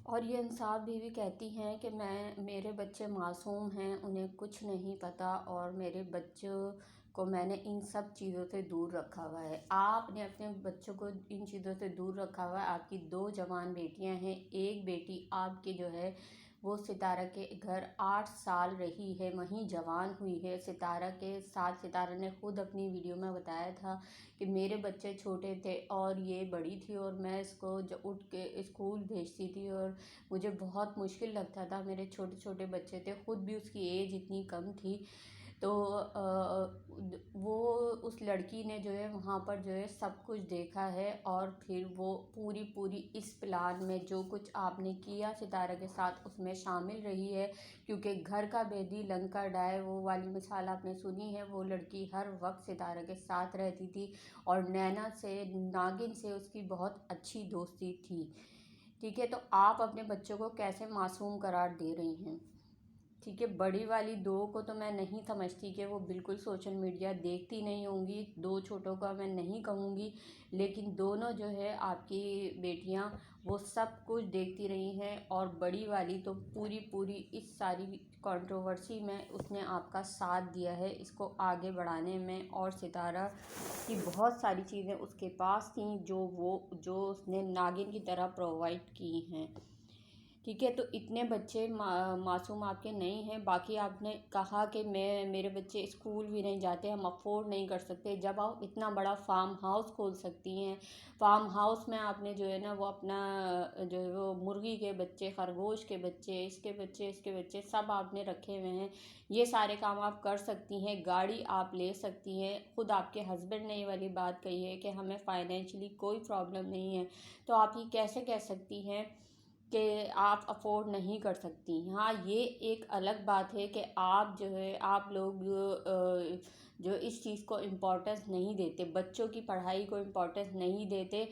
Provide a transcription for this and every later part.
اور یہ انصاف بیوی کہتی ہیں کہ میرے بچے معصوم ہیں، انہیں کچھ نہیں پتہ، اور میرے بچوں کو میں نے ان سب چیزوں سے دور رکھا ہوا ہے۔ آپ نے اپنے بچوں کو ان چیزوں سے دور رکھا ہوا ہے۔ آپ کی 2 جوان بیٹیاں ہیں، ایک بیٹی آپ کی جو ہے وہ ستارہ کے گھر 8 سال رہی ہے، وہیں جوان ہوئی ہے ستارہ کے ساتھ۔ ستارہ نے خود اپنی ویڈیو میں بتایا تھا کہ میرے بچے چھوٹے تھے اور یہ بڑی تھی، اور میں اس کو اٹھ کے اسکول بھیجتی تھی، اور مجھے بہت مشکل لگتا تھا۔ میرے چھوٹے چھوٹے بچے تھے، خود بھی اس کی ایج اتنی کم تھی، تو وہ اس لڑکی نے جو ہے وہاں پر جو ہے سب کچھ دیکھا ہے، اور پھر وہ پوری اس پلان میں جو کچھ آپ نے کیا ستارہ کے ساتھ اس میں شامل رہی ہے، کیونکہ گھر کا بیدی لنکا ڈائے وہ والی مثال آپ نے سنی ہے۔ وہ لڑکی ہر وقت ستارہ کے ساتھ رہتی تھی، اور نینا سے، ناگن سے اس کی بہت اچھی دوستی تھی۔ ٹھیک ہے، تو آپ اپنے بچوں کو کیسے معصوم قرار دے رہی ہیں؟ ٹھیک ہے، بڑی والی 2 کو تو میں نہیں سمجھتی کہ وہ بالکل سوشل میڈیا دیکھتی نہیں ہوں گی، 2 چھوٹوں کا میں نہیں کہوں گی، لیکن دونوں جو ہے آپ کی بیٹیاں وہ سب کچھ دیکھتی رہی ہیں، اور بڑی والی تو پوری اس ساری کنٹروورسی میں اس نے آپ کا ساتھ دیا ہے اس کو آگے بڑھانے میں، اور ستارہ کی بہت ساری چیزیں اس کے پاس تھیں جو اس نے ناگن کی طرح پرووائڈ کی ہیں۔ ٹھیک ہے، تو اتنے بچے معصوم آپ کے نہیں ہیں۔ باقی آپ نے کہا کہ میرے بچے اسکول بھی نہیں جاتے، ہم افورڈ نہیں کر سکتے۔ جب آپ اتنا بڑا فارم ہاؤس کھول سکتی ہیں، فارم ہاؤس میں آپ نے جو ہے نا وہ اپنا جو ہے وہ مرغی کے بچے، خرگوش کے بچے، اس کے بچے سب آپ نے رکھے ہوئے ہیں، یہ سارے کام آپ کر سکتی ہیں، گاڑی آپ لے سکتی ہیں۔ خود آپ کے ہسبینڈ نے یہ والی بات کہی ہے کہ ہمیں فائنینشلی کوئی پرابلم نہیں ہے، تو آپ یہ کیسے کہہ سکتی ہیں کہ آپ افورڈ نہیں کر سکتی؟ ہاں، یہ ایک الگ بات ہے کہ آپ جو ہے آپ لوگ جو اس چیز کو امپورٹنس نہیں دیتے، بچوں کی پڑھائی کو امپورٹنس نہیں دیتے۔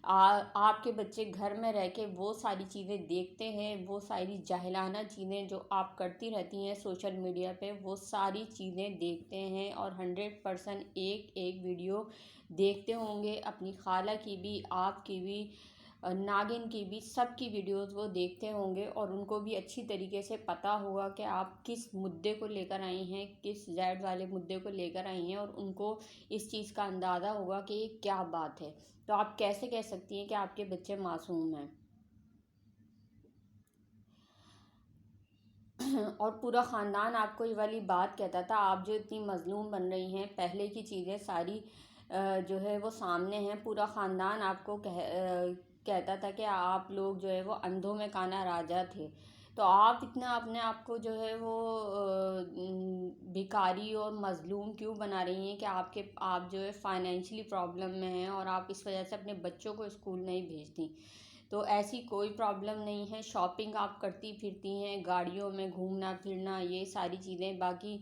آپ کے بچے گھر میں رہ کے وہ ساری چیزیں دیکھتے ہیں، وہ ساری جاہلانہ چیزیں جو آپ کرتی رہتی ہیں سوشل میڈیا پہ، وہ ساری چیزیں دیکھتے ہیں، اور 100% ایک ویڈیو دیکھتے ہوں گے، اپنی خالہ کی بھی، آپ کی بھی، ناگن کی بھی، سب کی ویڈیوز وہ دیکھتے ہوں گے، اور ان کو بھی اچھی طریقے سے پتہ ہوگا کہ آپ کس مدعے کو لے کر آئی ہیں، کس زیڈ والے مدعے کو لے کر آئی ہیں، اور ان کو اس چیز کا اندازہ ہوگا کہ یہ کیا بات ہے۔ تو آپ کیسے کہہ سکتی ہیں کہ آپ کے بچے معصوم ہیں؟ اور پورا خاندان آپ کو یہ والی بات کہتا تھا، آپ جو اتنی مظلوم بن رہی ہیں، پہلے کی چیزیں ساری جو ہے وہ سامنے ہیں، پورا خاندان آپ کو کہتا تھا کہ آپ لوگ جو ہے وہ اندھوں میں کانا راجا تھے، تو آپ اتنا اپنے آپ کو جو ہے وہ بھکاری اور مظلوم کیوں بنا رہی ہیں کہ آپ جو ہے فائنینشلی پرابلم میں ہیں، اور آپ اس وجہ سے اپنے بچوں کو اسکول نہیں بھیجتی؟ تو ایسی کوئی پرابلم نہیں ہے، شاپنگ آپ کرتی پھرتی ہیں، گاڑیوں میں گھومنا پھرنا، یہ ساری چیزیں، باقی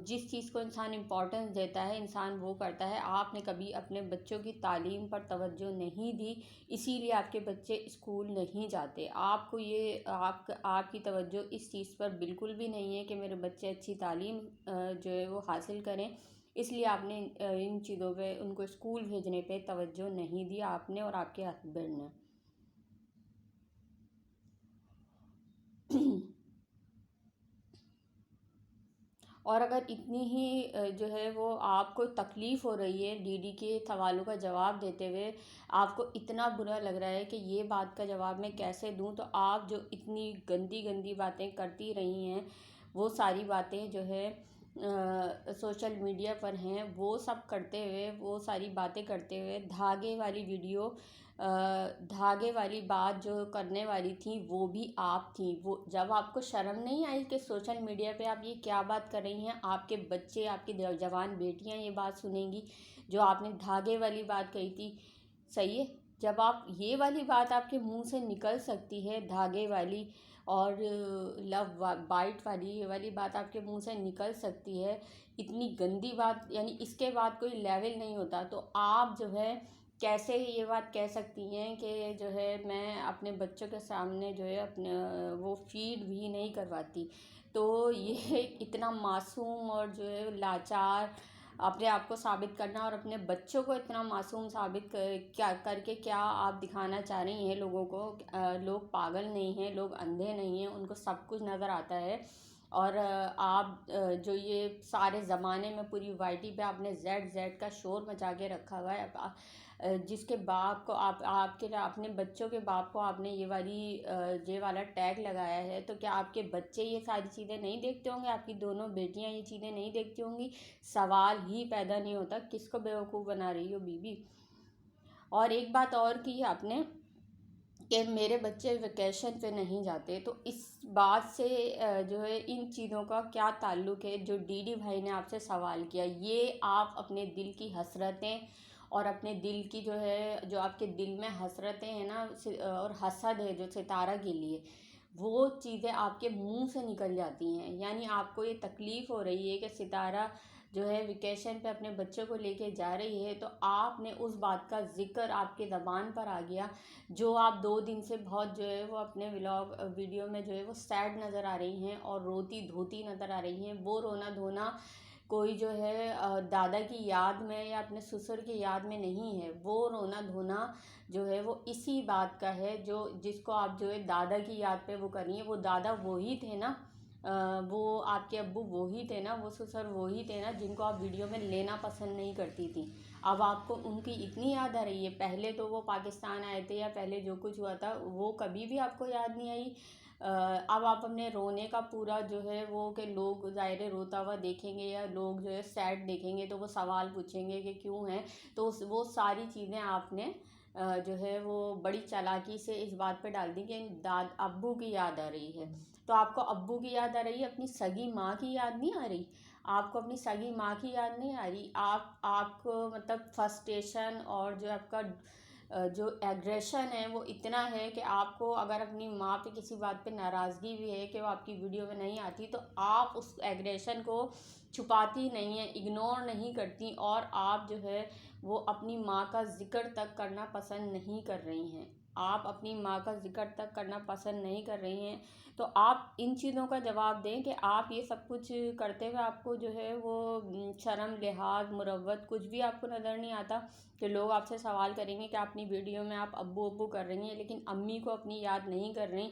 جس چیز کو انسان امپورٹنس دیتا ہے انسان وہ کرتا ہے۔ آپ نے کبھی اپنے بچوں کی تعلیم پر توجہ نہیں دی، اسی لیے آپ کے بچے اسکول نہیں جاتے۔ آپ کو یہ آپ کی توجہ اس چیز پر بالکل بھی نہیں ہے کہ میرے بچے اچھی تعلیم جو ہے وہ حاصل کریں، اس لیے آپ نے ان چیزوں پہ، ان کو اسکول بھیجنے پہ توجہ نہیں دی، آپ نے اور آپ کے ہسبینڈ نے۔ اور اگر اتنی ہی جو ہے وہ آپ کو تکلیف ہو رہی ہے ڈی ڈی کے سوالوں کا جواب دیتے ہوئے، آپ کو اتنا برا لگ رہا ہے کہ یہ بات کا جواب میں کیسے دوں، تو آپ جو اتنی گندی باتیں کرتی رہی ہیں، وہ ساری باتیں جو ہے سوشل میڈیا پر ہیں، وہ سب کرتے ہوئے، وہ ساری باتیں کرتے ہوئے، دھاگے والی ویڈیو، دھاگے والی بات جو کرنے والی تھی وہ بھی آپ تھیں۔ وہ جب آپ کو شرم نہیں آئی کہ سوشل میڈیا پہ آپ یہ کیا بات کر رہی ہیں؟ آپ کے بچے، آپ کی جوان بیٹیاں یہ بات سنیں گی جو آپ نے دھاگے والی بات کہی تھی؟ صحیح ہے، جب آپ یہ والی بات آپ کے منہ سے نکل سکتی ہے، دھاگے والی اور لو بائٹ والی، یہ والی بات آپ کے منہ سے نکل سکتی ہے، اتنی گندی بات، یعنی اس کے بعد کوئی لیول نہیں ہوتا، تو آپ جو ہے کیسے یہ بات کہہ سکتی ہیں کہ جو ہے میں اپنے بچوں کے سامنے جو ہے اپنے وہ فیڈ بھی نہیں کرواتی؟ تو یہ اتنا معصوم اور جو ہے لاچار اپنے آپ کو ثابت کرنا اور اپنے بچوں کو اتنا معصوم ثابت کر کے کیا آپ دکھانا چاہ رہی ہیں لوگوں کو؟ لوگ پاگل نہیں ہیں، لوگ اندھے نہیں ہیں، ان کو سب کچھ نظر آتا ہے۔ اور آپ جو یہ سارے زمانے میں پوری وائی ٹی پہ آپ نے زیڈ کا شور مچا کے رکھا ہوا ہے، جس کے باپ کو آپ کے اپنے بچوں کے باپ کو آپ نے یہ والا ٹیگ لگایا ہے، تو کیا آپ کے بچے یہ ساری چیزیں نہیں دیکھتے ہوں گے؟ آپ کی دونوں بیٹیاں یہ چیزیں نہیں دیکھتی ہوں گی؟ سوال ہی پیدا نہیں ہوتا، کس کو بیوقوف بنا رہی ہو بی بی؟ اور ایک بات اور کی آپ نے کہ میرے بچے ویکیشن پہ نہیں جاتے، تو اس بات سے جو ہے ان چیزوں کا کیا تعلق ہے جو ڈی ڈی بھائی نے آپ سے سوال کیا؟ یہ آپ اپنے دل کی حسرتیں اور اپنے دل کی جو ہے، جو آپ کے دل میں حسرتیں ہیں نا اور حسد ہے جو ستارہ کے لیے، وہ چیزیں آپ کے منہ سے نکل جاتی ہیں۔ یعنی آپ کو یہ تکلیف ہو رہی ہے کہ ستارہ جو ہے ویکیشن پہ اپنے بچوں کو لے کے جا رہی ہے، تو آپ نے اس بات کا ذکر آپ کے زبان پر آ گیا جو آپ 2 دن سے بہت جو ہے وہ اپنے ویڈیو میں جو ہے وہ سیڈ نظر آ رہی ہیں اور روتی دھوتی نظر آ رہی ہیں۔ وہ رونا دھونا کوئی جو ہے دادا کی یاد میں یا اپنے سسر کی یاد میں نہیں ہے، وہ رونا دھونا جو ہے وہ اسی بات کا ہے جس کو آپ جو ہے دادا کی یاد پہ وہ کر رہی ہیں۔ وہ دادا وہی تھے نا، وہ آپ کے ابو وہی تھے نا، وہ سسر وہی تھے نا جن کو آپ ویڈیو میں لینا پسند نہیں کرتی تھی۔ اب آپ کو ان کی اتنی یاد آ رہی ہے؟ پہلے تو وہ پاکستان آئے تھے یا پہلے جو کچھ ہوا تھا وہ کبھی بھی آپ کو یاد نہیں آئی؟ اب آپ اپنے رونے کا پورا جو ہے وہ کہ لوگ ظاہر روتا ہوا دیکھیں گے یا لوگ جو ہے سیڈ دیکھیں گے تو وہ سوال پوچھیں گے کہ کیوں ہیں، تو وہ ساری چیزیں آپ نے جو ہے وہ بڑی چالاکی سے اس بات پہ ڈال دی کہ ابو کی یاد آ رہی ہے۔ تو آپ کو ابو کی یاد آ رہی ہے، اپنی سگی ماں کی یاد نہیں آ رہی؟ آپ کو اپنی سگی ماں کی یاد نہیں آ رہی؟ آپ کو مطلب فرسٹریشن اور جو آپ کا جو ایگریشن ہے وہ اتنا ہے کہ آپ کو اگر اپنی ماں پہ کسی بات پہ ناراضگی بھی ہے کہ وہ آپ کی ویڈیو میں نہیں آتی، تو آپ اس ایگریشن کو چھپاتی نہیں ہیں، اگنور نہیں کرتی، اور آپ جو ہے وہ اپنی ماں کا ذکر تک کرنا پسند نہیں کر رہی ہیں۔ آپ اپنی ماں کا ذکر تک کرنا پسند نہیں کر رہی ہیں، تو آپ ان چیزوں کا جواب دیں کہ آپ یہ سب کچھ کرتے ہوئے آپ کو جو ہے وہ شرم، لحاظ، مروت کچھ بھی آپ کو نظر نہیں آتا؟ کہ لوگ آپ سے سوال کریں گے کہ آپ اپنی ویڈیو میں آپ ابو ابو کر رہی ہیں لیکن امی کو اپنی یاد نہیں کر رہی۔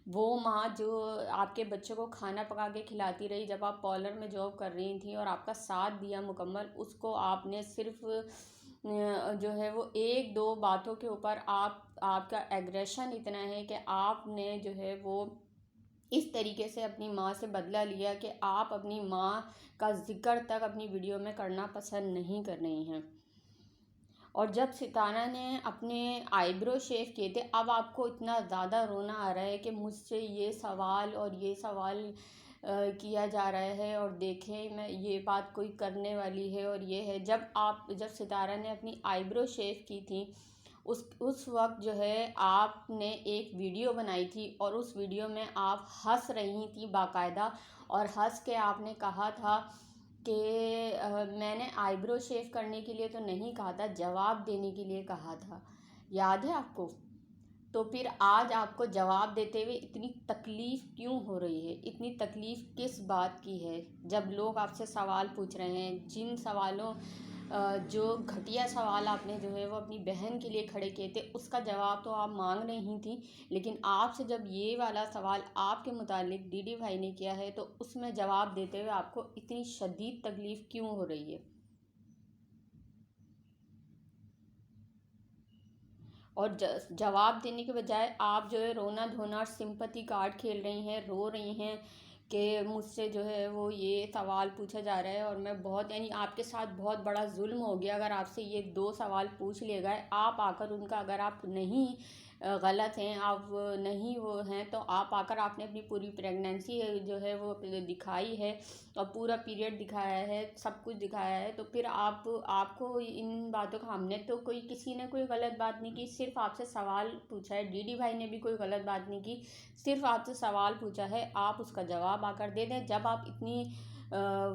وہ ماں جو آپ کے بچوں کو کھانا پکا کے کھلاتی رہی جب آپ پارلر میں جاب کر رہی تھیں اور آپ کا ساتھ دیا مکمل، اس کو آپ نے صرف جو ہے وہ 1-2 باتوں کے اوپر آپ کا ایگریشن اتنا ہے کہ آپ نے جو ہے وہ اس طریقے سے اپنی ماں سے بدلہ لیا کہ آپ اپنی ماں کا ذکر تک اپنی ویڈیو میں کرنا پسند نہیں کر رہی ہیں۔ اور جب ستارہ نے اپنے آئی برو شیو کیے تھے، اب آپ کو اتنا زیادہ رونا آ رہا ہے کہ مجھ سے یہ سوال کیا جا رہا ہے اور دیکھیں میں یہ بات کوئی کرنے والی ہے اور یہ ہے۔ جب ستارہ نے اپنی آئی برو شیو کی تھی اس وقت جو ہے آپ نے ایک ویڈیو بنائی تھی اور اس ویڈیو میں آپ ہنس رہی تھیں باقاعدہ، اور ہنس کے آپ نے کہا تھا کہ میں نے آئی برو شیو کرنے کے لیے تو نہیں کہا تھا، جواب دینے کے لیے کہا تھا، یاد ہے آپ کو؟ تو پھر آج آپ کو جواب دیتے ہوئے اتنی تکلیف کیوں ہو رہی ہے؟ اتنی تکلیف کس بات کی ہے؟ جب لوگ آپ سے سوال پوچھ رہے ہیں، جن سوالوں جو گھٹیا سوال آپ نے جو ہے وہ اپنی بہن کے لیے کھڑے کیے تھے اس کا جواب تو آپ مانگ رہی تھیں، لیکن آپ سے جب یہ والا سوال آپ کے متعلق ڈی ڈی بھائی نے کیا ہے تو اس میں جواب دیتے ہوئے آپ کو اتنی شدید تکلیف کیوں ہو رہی ہے؟ اور جواب دینے کے بجائے آپ جو ہے رونا دھونا اور سمپتی کارڈ کھیل رہی ہیں، رو رہی ہیں کہ مجھ سے جو ہے وہ یہ سوال پوچھا جا رہا ہے اور میں یعنی آپ کے ساتھ بہت بڑا ظلم ہو گیا اگر آپ سے یہ 2 سوال پوچھ لیے گئے۔ آپ آ کر ان کا، اگر آپ نہیں غلط ہیں، آپ نہیں وہ ہیں، تو آپ آ کر آپ نے اپنی پوری پریگننسی جو ہے وہ دکھائی ہے اور پورا پیریڈ دکھایا ہے، سب کچھ دکھایا ہے، تو پھر آپ کو ان باتوں کا، ہم نے تو کسی نے کوئی غلط بات نہیں کی، صرف آپ سے سوال پوچھا ہے، ڈی ڈی بھائی نے بھی کوئی غلط بات نہیں کی، صرف آپ سے سوال پوچھا ہے، آپ اس کا جواب آ کر دے دیں۔ جب آپ اتنی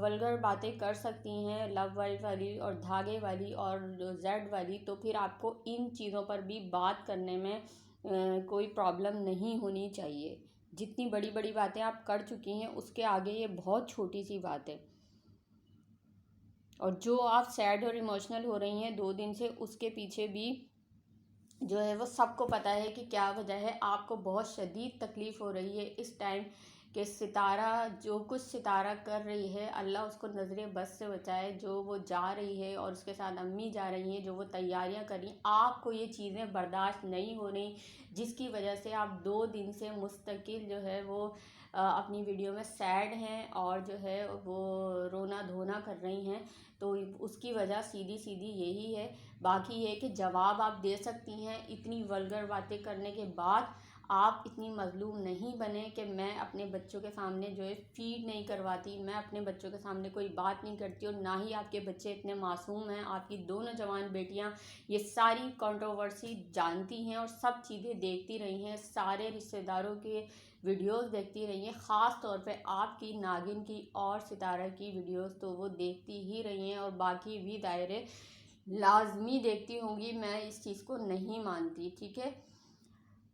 ولگر باتیں کر سکتی ہیں، لو ورڈ والی اور دھاگے والی اور زیڈ والی، تو پھر آپ کو ان چیزوں پر بھی بات کرنے میں کوئی پرابلم نہیں ہونی چاہیے۔ جتنی بڑی بڑی باتیں آپ کر چکی ہیں اس کے آگے یہ بہت چھوٹی سی بات ہے۔ اور جو آپ سیڈ اور ایموشنل ہو رہی ہیں 2 دن سے، اس کے پیچھے بھی جو ہے وہ سب کو پتہ ہے کہ کیا وجہ ہے. آپ کو بہت شدید تکلیف ہو رہی ہے اس ٹائم کہ ستارہ جو کچھ ستارہ کر رہی ہے، اللہ اس کو نظر بد سے بچائے. جو وہ جا رہی ہے اور اس کے ساتھ امی جا رہی ہیں، جو وہ تیاریاں کر رہی ہیں، آپ کو یہ چیزیں برداشت نہیں ہو رہی، جس کی وجہ سے آپ 2 دن سے مستقل جو ہے وہ اپنی ویڈیو میں سیڈ ہیں اور جو ہے وہ رونا دھونا کر رہی ہیں. تو اس کی وجہ سیدھی سیدھی یہی ہے. باقی یہ کہ جواب آپ دے سکتی ہیں. اتنی ولگر باتیں کرنے کے بعد آپ اتنی مظلوم نہیں بنیں کہ میں اپنے بچوں کے سامنے جو ہے فیڈ نہیں کرواتی، میں اپنے بچوں کے سامنے کوئی بات نہیں کرتی، اور نہ ہی آپ کے بچے اتنے معصوم ہیں. آپ کی 2 نوجوان بیٹیاں یہ ساری کنٹروورسی جانتی ہیں اور سب چیزیں دیکھتی رہی ہیں، سارے رشتہ داروں کے ویڈیوز دیکھتی رہی ہیں. خاص طور پہ آپ کی ناگن کی اور ستارہ کی ویڈیوز تو وہ دیکھتی ہی رہی ہیں، اور باقی بھی دائرے لازمی دیکھتی ہوں گی. میں اس چیز کو نہیں مانتی. ٹھیک ہے.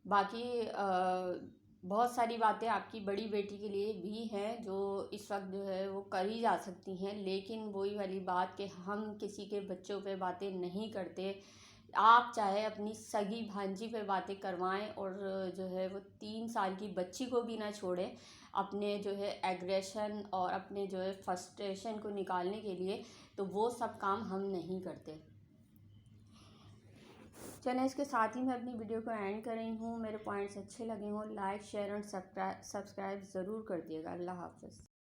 باقی بہت ساری باتیں آپ کی بڑی بیٹی کے لیے بھی ہیں جو اس وقت جو ہے وہ کری جا سکتی ہیں، لیکن وہی والی بات کہ ہم کسی کے بچوں پہ باتیں نہیں کرتے. آپ چاہے اپنی سگی بھانجی پہ باتیں کروائیں اور جو ہے وہ 3 سال کی بچی کو بھی نہ چھوڑیں اپنے جو ہے ایگریشن اور اپنے جو ہے فرسٹریشن کو نکالنے کے لیے، تو وہ سب کام ہم نہیں کرتے. چلیں اس کے ساتھ ہی میں اپنی ویڈیو کو اینڈ کر رہی ہوں. میرے پوائنٹس اچھے لگے ہوں، لائک شیئر اور سبسکرائب ضرور کر دیے گا. اللہ حافظ.